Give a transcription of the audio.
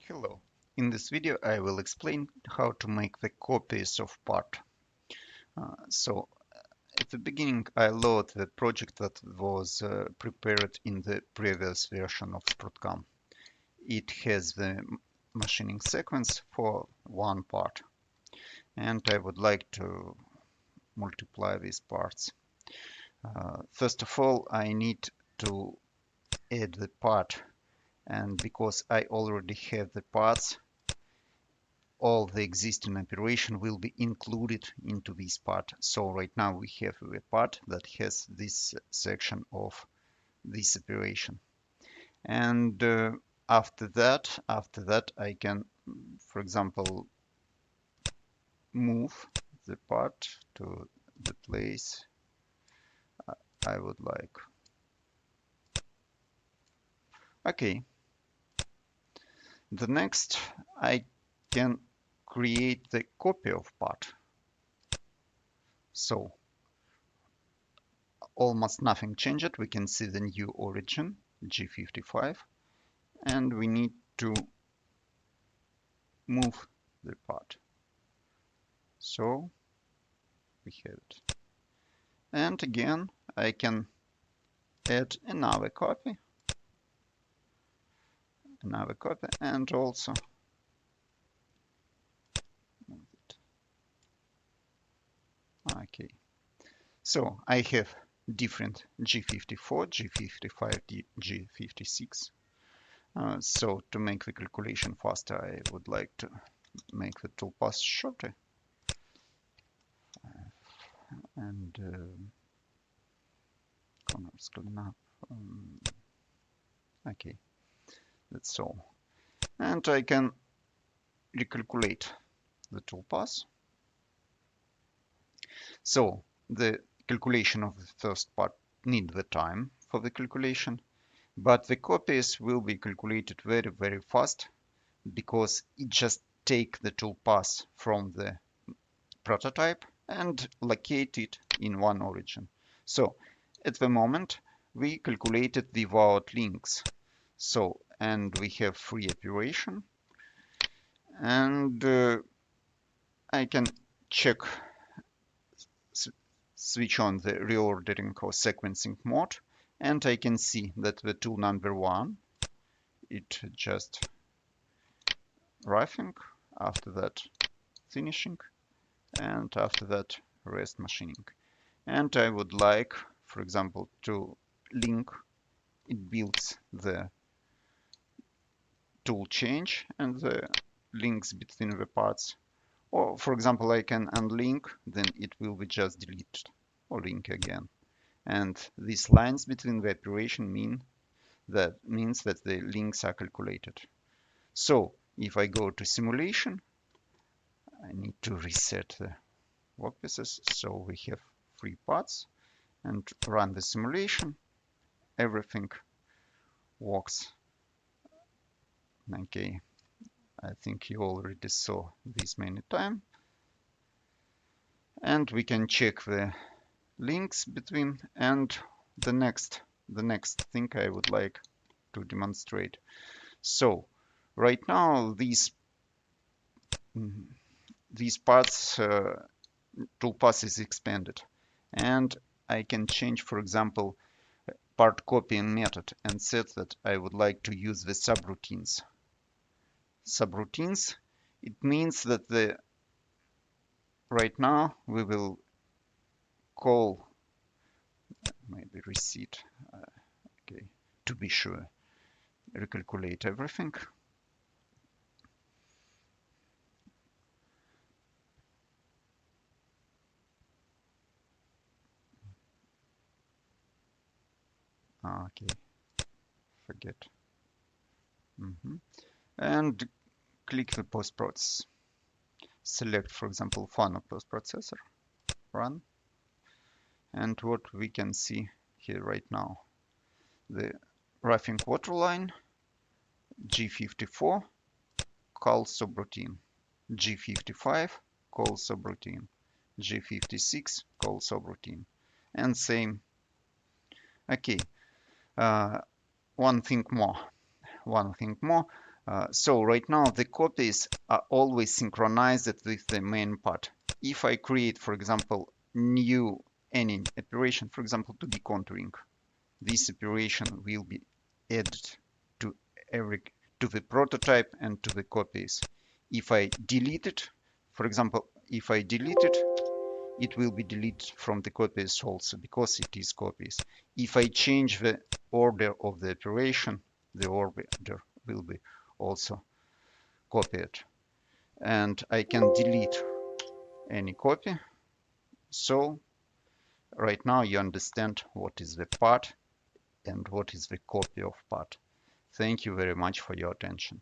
Hello. In this video I will explain how to make the copies of part. At the beginning I load the project that was prepared in the previous version of SprutCAM. It has the machining sequence for one part, and I would like to multiply these parts. First of all, I need to add the part, and because I already have the parts, all the existing operation will be included into this part. So right now we have a part that has this section of this operation. And after that I can, for example, move the part to the place I would like. Okay. The next, I can create the copy of part. So almost nothing changed. We can see the new origin, G55, and we need to move the part. So we have it. And again, I can add another copy, and also move it. Okay. So I have different G54, G55, G56. So to make the calculation faster, I would like to make the toolpath shorter. And corners clean up. Okay, that's all. And I can recalculate the toolpath. So the calculation of the first part need the time for the calculation, but the copies will be calculated very, very fast because it just take the toolpath from the prototype and locate it in one origin. So at the moment we calculated without links. So, and we have free operation, and I can check, switch on the reordering or sequencing mode, and I can see that the tool number 1, it just roughing, after that finishing, and after that rest machining. And I would like, for example, to link, it builds the tool change and the links between the parts. Or for example, I can unlink, then it will be just deleted, or link again. And these lines between the operation means that the links are calculated. So if I go to simulation, I need to reset the workpieces. So we have 3 parts, and run the simulation. Everything works. Okay, I think you already saw this many times. And we can check the links between. And the next thing I would like to demonstrate. So right now these parts toolpath is expanded, and I can change, for example, part copying method and set that I would like to use the subroutines. Subroutines, it means that right now we will call, maybe reset, okay, to be sure, recalculate everything. Okay, forget. And click the post-process. Select, for example, Fano post-processor, run. And what we can see here right now, the roughing waterline, G54, call subroutine, G55, call subroutine, G56, call subroutine, and same. Okay, one thing more. So right now the copies are always synchronized with the main part. If I create, for example, new any operation, for example, to be contouring, this operation will be added to the prototype and to the copies. If I delete it, for example, if I delete it, it will be deleted from the copies also because it is copies. If I change the order of the operation, the order will be also copied. And I can delete any copy. So right now you understand what is the part and what is the copy of part. Thank you very much for your attention.